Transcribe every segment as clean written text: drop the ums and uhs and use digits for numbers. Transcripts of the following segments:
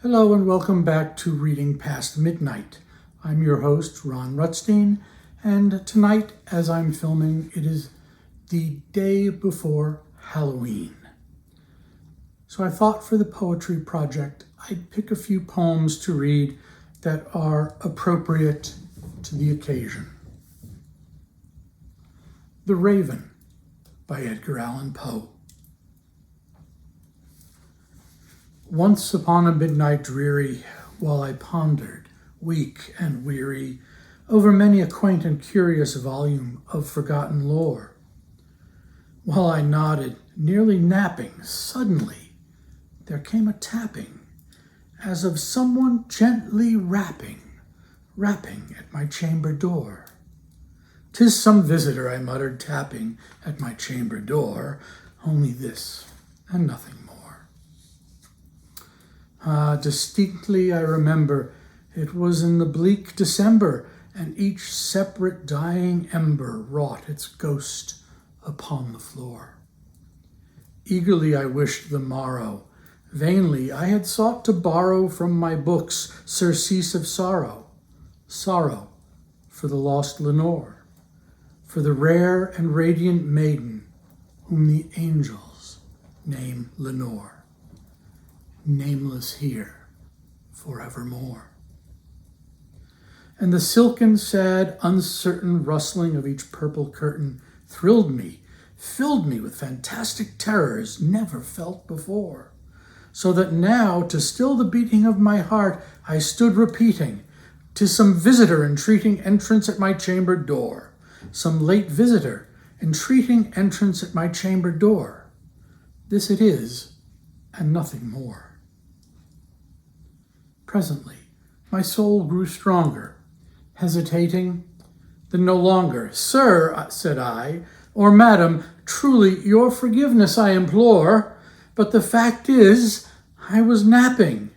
Hello and welcome back to Reading Past Midnight. I'm your host, Ron Rutstein, and tonight, as I'm filming, it is the day before Halloween. So I thought for the poetry project, I'd pick a few poems to read that are appropriate to the occasion. The Raven by Edgar Allan Poe. Once upon a midnight dreary, while I pondered, weak and weary, over many a quaint and curious volume of forgotten lore, while I nodded, nearly napping, suddenly there came a tapping, as of someone gently rapping at my chamber door. "'Tis some visitor," I muttered, tapping at my chamber door, "only this and nothing more." Distinctly I remember it was in the bleak December, and each separate dying ember wrought its ghost upon the floor. Eagerly I wished the morrow. Vainly I had sought to borrow from my books surcease of sorrow, sorrow for the lost Lenore, for the rare and radiant maiden whom the angels name Lenore, nameless here forevermore. And the silken, sad, uncertain rustling of each purple curtain thrilled me, filled me with fantastic terrors never felt before, so that now, to still the beating of my heart, I stood repeating, "'Tis some visitor entreating entrance at my chamber door, some late visitor entreating entrance at my chamber door. This it is, and nothing more." Presently, my soul grew stronger, hesitating, then no longer. "Sir," said I, "or madam, truly your forgiveness I implore, but the fact is, I was napping,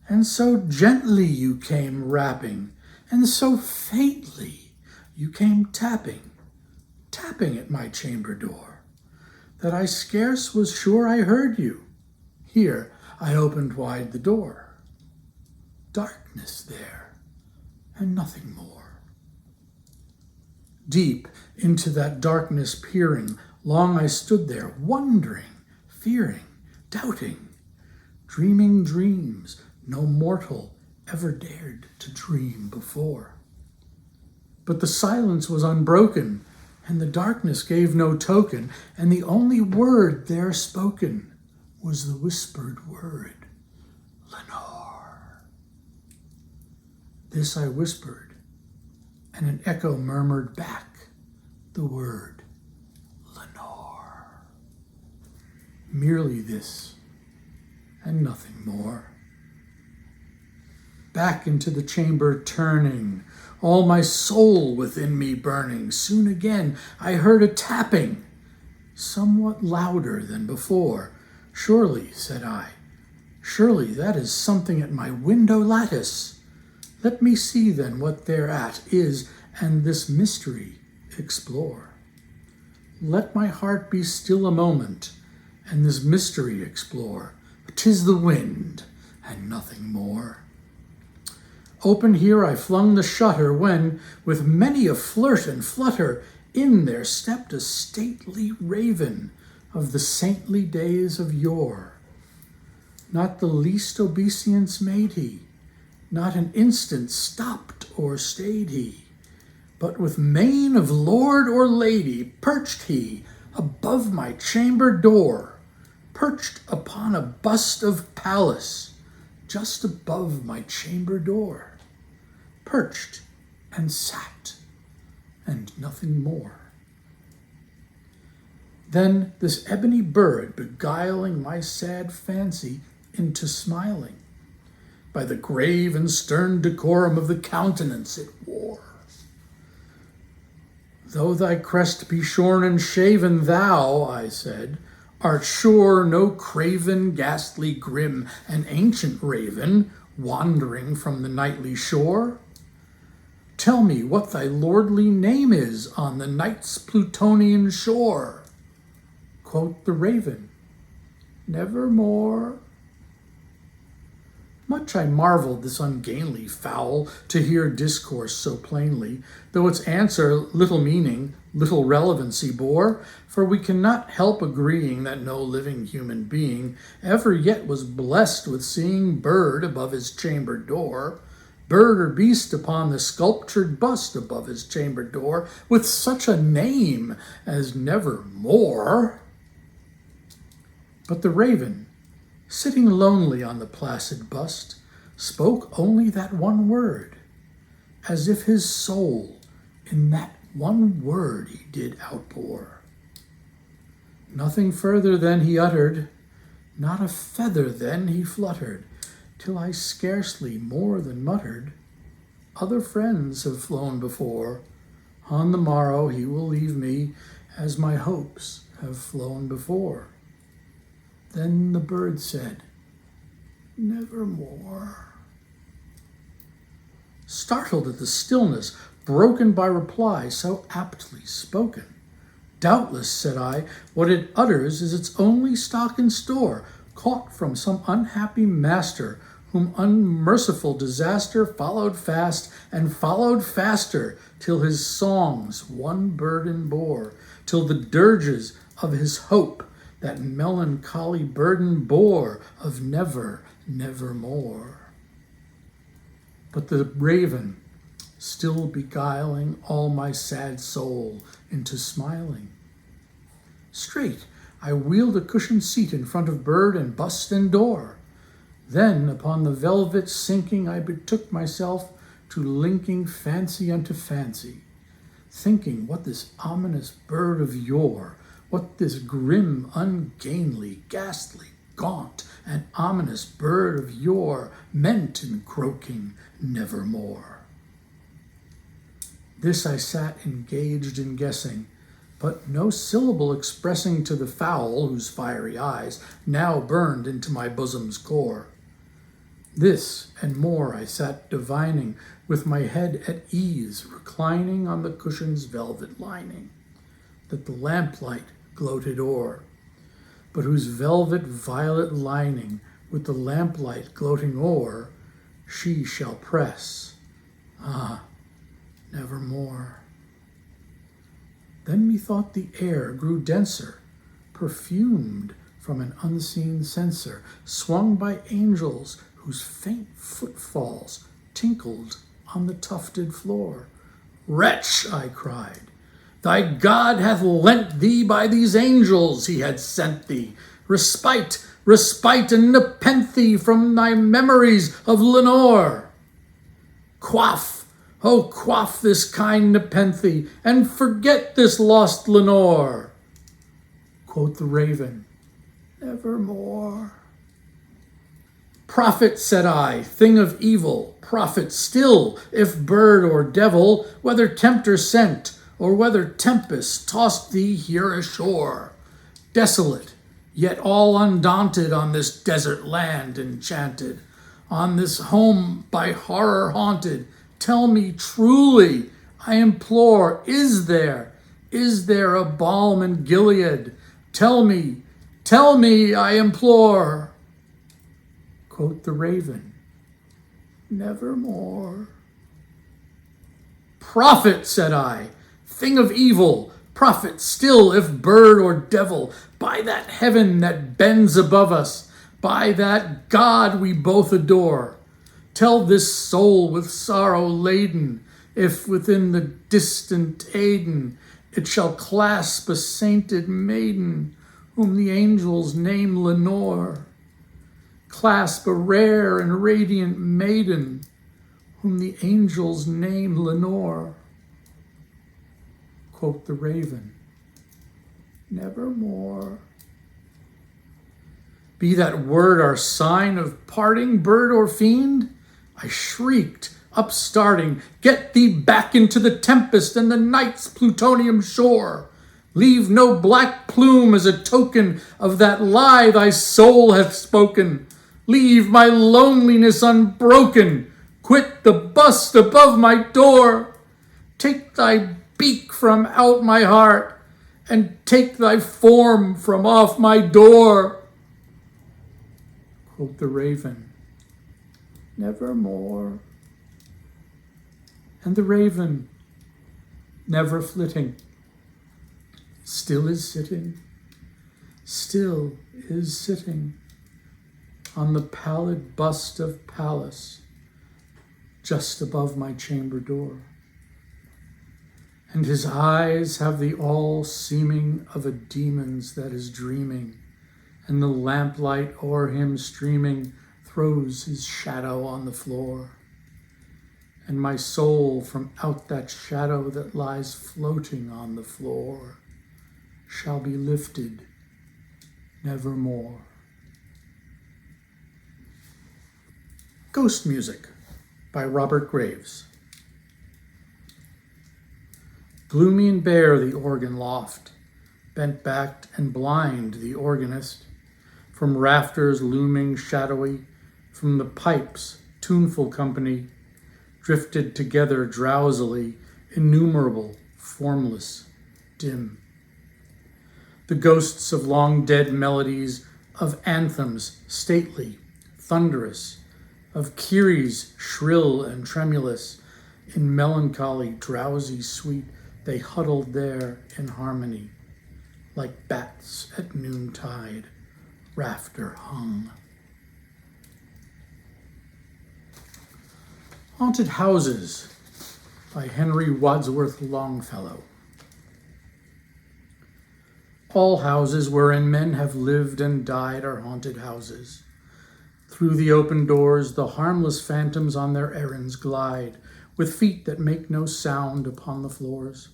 and so gently you came rapping, and so faintly you came tapping at my chamber door, that I scarce was sure I heard you." Here I opened wide the door. Darkness there, and nothing more. Deep into that darkness peering, long I stood there, wondering, fearing, doubting, dreaming dreams no mortal ever dared to dream before. But the silence was unbroken, and the darkness gave no token, and the only word there spoken was the whispered word, "Lenore." This I whispered, and an echo murmured back the word, "Lenore." Merely this, and nothing more. Back into the chamber turning, all my soul within me burning, soon again I heard a tapping, somewhat louder than before. "Surely," said I, "surely that is something at my window lattice. Let me see then what thereat is, and this mystery explore. Let my heart be still a moment, and this mystery explore. 'Tis the wind, and nothing more." Open here I flung the shutter, when, with many a flirt and flutter, in there stepped a stately raven of the saintly days of yore. Not the least obeisance made he, not an instant stopped or stayed he, but with mien of lord or lady perched he above my chamber door, perched upon a bust of Pallas just above my chamber door, perched and sat, and nothing more. Then this ebony bird beguiling my sad fancy into smiling, by the grave and stern decorum of the countenance it wore. "Though thy crest be shorn and shaven, thou," I said, "art sure no craven, ghastly, grim, and ancient raven, wandering from the nightly shore? Tell me what thy lordly name is on the night's Plutonian shore." Quoth the raven, "Nevermore." Much I marvelled this ungainly fowl to hear discourse so plainly, though its answer little meaning, little relevancy bore, for we cannot help agreeing that no living human being ever yet was blessed with seeing bird above his chamber door, bird or beast upon the sculptured bust above his chamber door, with such a name as Nevermore. But the raven, sitting lonely on the placid bust, spoke only that one word, as if his soul in that one word he did outpour. Nothing further then he uttered, not a feather then he fluttered, till I scarcely more than muttered, other friends have flown before, on the morrow he will leave me, as my hopes have flown before. Then the bird said, Nevermore. Startled at the stillness, broken by reply so aptly spoken. Doubtless, said I, what it utters is its only stock and store, caught from some unhappy master, whom unmerciful disaster followed fast and followed faster, till his songs one burden bore, till the dirges of his hope that melancholy burden bore of never, nevermore. But the raven, still beguiling all my sad soul into smiling. Straight I wheeled a cushioned seat in front of bird and bust and door. Then upon the velvet sinking I betook myself to linking fancy unto fancy, thinking what this ominous bird of yore, what this grim, ungainly, ghastly, gaunt, and ominous bird of yore meant in croaking nevermore. This I sat engaged in guessing, but no syllable expressing to the fowl whose fiery eyes now burned into my bosom's core. This and more I sat divining, with my head at ease, reclining on the cushion's velvet lining, that the lamplight gloated o'er, but whose velvet violet lining, with the lamplight gloating o'er, she shall press, nevermore. Then methought the air grew denser, perfumed from an unseen censer, swung by angels whose faint footfalls tinkled on the tufted floor. Wretch, I cried, thy God hath lent thee by these angels he had sent thee, respite, respite and nepenthe from thy memories of Lenore. Quaff, oh quaff this kind nepenthe, and forget this lost Lenore. Quoth the raven, Nevermore. Prophet, said I, thing of evil, prophet still, if bird or devil, whether tempter sent, or whether tempest tossed thee here ashore, desolate, yet all undaunted on this desert land enchanted, on this home by horror haunted, tell me truly, I implore, is there a balm in Gilead? Tell me, I implore. Quoth the raven, Nevermore. Prophet, said I, thing of evil, prophet still, if bird or devil, by that heaven that bends above us, by that God we both adore, tell this soul with sorrow laden, if within the distant Aidenn it shall clasp a sainted maiden, whom the angels name Lenore, clasp a rare and radiant maiden, whom the angels name Lenore. Quoth the raven, Nevermore. Be that word our sign of parting, bird or fiend? I shrieked, upstarting, get thee back into the tempest and the night's plutonium shore. Leave no black plume as a token of that lie thy soul hath spoken. Leave my loneliness unbroken. Quit the bust above my door. Take thy beak from out my heart, and take thy form from off my door. Quoth the raven, nevermore. And the raven, never flitting, still is sitting on the pallid bust of Pallas, just above my chamber door. And his eyes have the all-seeming of a demon's that is dreaming, and the lamplight o'er him streaming throws his shadow on the floor. And my soul from out that shadow that lies floating on the floor shall be lifted nevermore. Ghost Music by Robert Graves. Gloomy and bare the organ loft, bent-backed and blind the organist, from rafters looming shadowy, from the pipes tuneful company, drifted together drowsily, innumerable, formless, dim. The ghosts of long-dead melodies, of anthems stately, thunderous, of kyries shrill and tremulous, in melancholy, drowsy sweet, they huddled there in harmony, like bats at noontide, rafter hung. Haunted Houses by Henry Wadsworth Longfellow. All houses wherein men have lived and died are haunted houses. Through the open doors the harmless phantoms on their errands glide, with feet that make no sound upon the floors.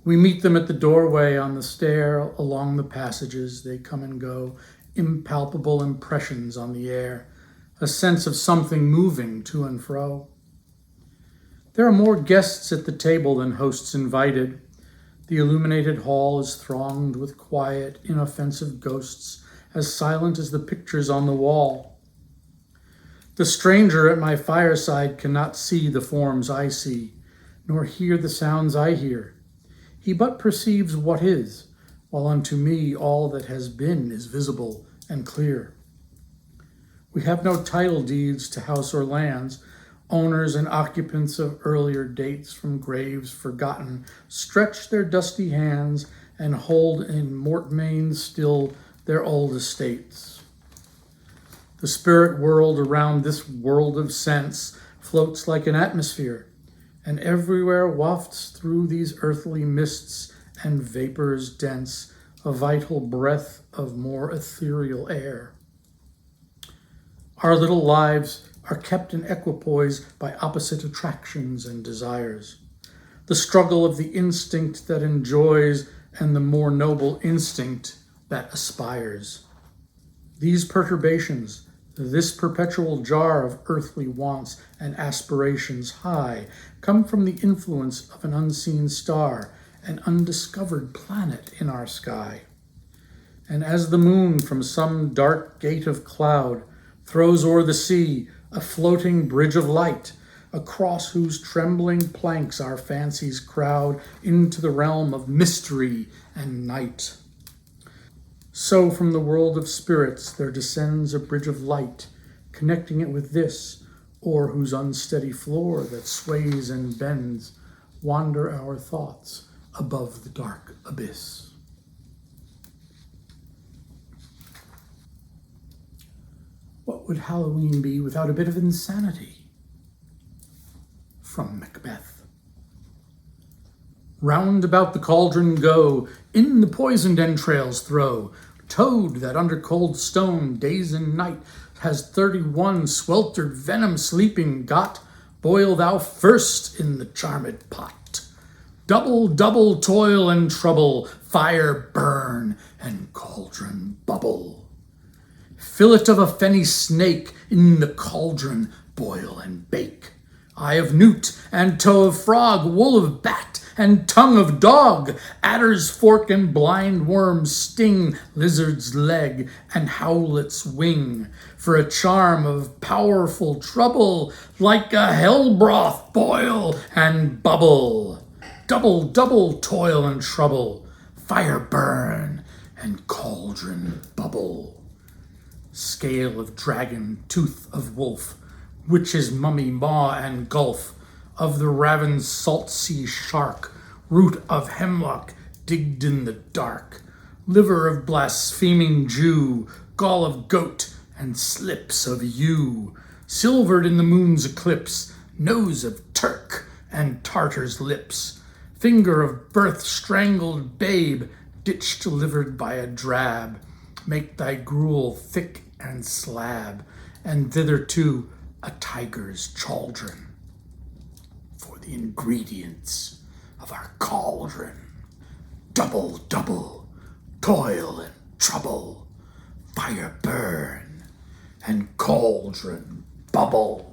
We meet them at the doorway, on the stair, along the passages they come and go, impalpable impressions on the air, a sense of something moving to and fro. There are more guests at the table than hosts invited. The illuminated hall is thronged with quiet, inoffensive ghosts, as silent as the pictures on the wall. The stranger at my fireside cannot see the forms I see, nor hear the sounds I hear. He but perceives what is, while unto me all that has been is visible and clear. We have no title deeds to house or lands. Owners and occupants of earlier dates from graves forgotten stretch their dusty hands and hold in mortmain still their old estates. The spirit world around this world of sense floats like an atmosphere, and everywhere wafts through these earthly mists and vapors dense a vital breath of more ethereal air. Our little lives are kept in equipoise by opposite attractions and desires. The struggle of the instinct that enjoys and the more noble instinct that aspires. These perturbations, this perpetual jar of earthly wants and aspirations high, come from the influence of an unseen star, an undiscovered planet in our sky. And as the moon from some dark gate of cloud throws o'er the sea a floating bridge of light, across whose trembling planks our fancies crowd into the realm of mystery and night. So from the world of spirits there descends a bridge of light, connecting it with this, o'er whose unsteady floor that sways and bends, wander our thoughts above the dark abyss. What would Halloween be without a bit of insanity? From Macbeth. Round about the cauldron go, in the poisoned entrails throw. Toad that under cold stone days and night has 31 sweltered venom sleeping got, boil thou first in the charmed pot. Double, double toil and trouble, fire burn and cauldron bubble. Fillet of a fenny snake in the cauldron boil and bake. Eye of newt and toe of frog, wool of bat and tongue of dog, adder's fork and blind worm's sting, lizard's leg and howlet's wing, for a charm of powerful trouble, like a hell broth boil and bubble. Double, double toil and trouble, fire burn and cauldron bubble. Scale of dragon, tooth of wolf, witch's mummy maw and gulf, of the ravened salt sea shark, root of hemlock digged in the dark, liver of blaspheming Jew, gall of goat, and slips of yew, silvered in the moon's eclipse, nose of Turk and Tartar's lips, finger of birth-strangled babe, ditch-delivered by a drab, make thy gruel thick and slab, and thitherto a tiger's chaldron, for the ingredients of our cauldron. Double, double, toil and trouble, fire burn, and cauldron bubble.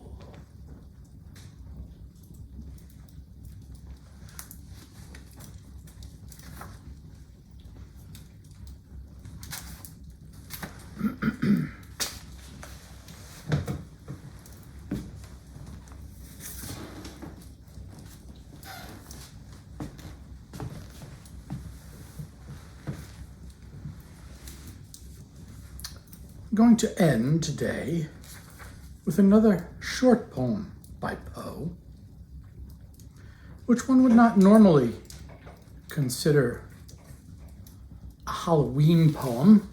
I'm going to end today with another short poem by Poe, which one would not normally consider a Halloween poem,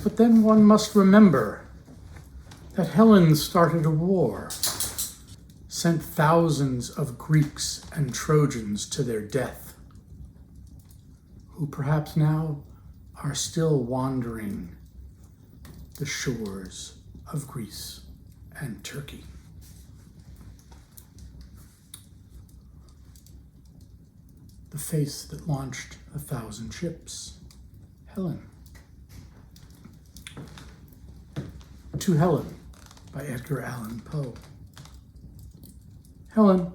but then one must remember that Helen started a war, sent thousands of Greeks and Trojans to their death, who perhaps now are still wandering the shores of Greece and Turkey. The face that launched 1,000 ships, Helen. To Helen, by Edgar Allan Poe. Helen,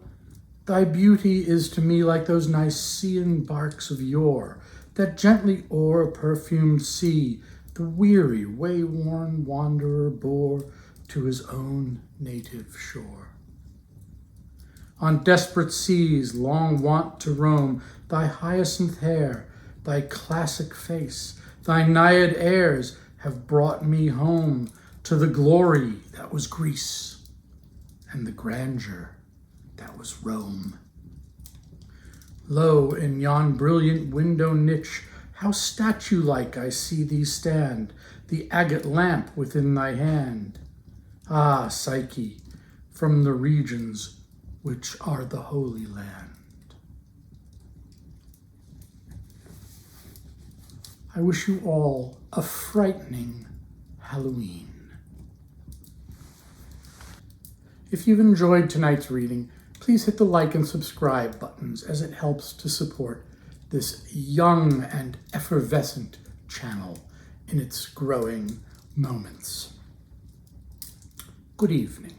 thy beauty is to me like those Nicean barks of yore, that gently o'er a perfumed sea the weary, way-worn wanderer bore to his own native shore. On desperate seas, long wont to roam, thy hyacinth hair, thy classic face, thy naiad airs have brought me home to the glory that was Greece and the grandeur that was Rome. Lo, in yon brilliant window niche, how statue-like I see thee stand, the agate lamp within thy hand. Ah, Psyche, from the regions which are the Holy Land. I wish you all a frightening Halloween. If you've enjoyed tonight's reading, please hit the like and subscribe buttons as it helps to support this young and effervescent channel in its growing moments. Good evening.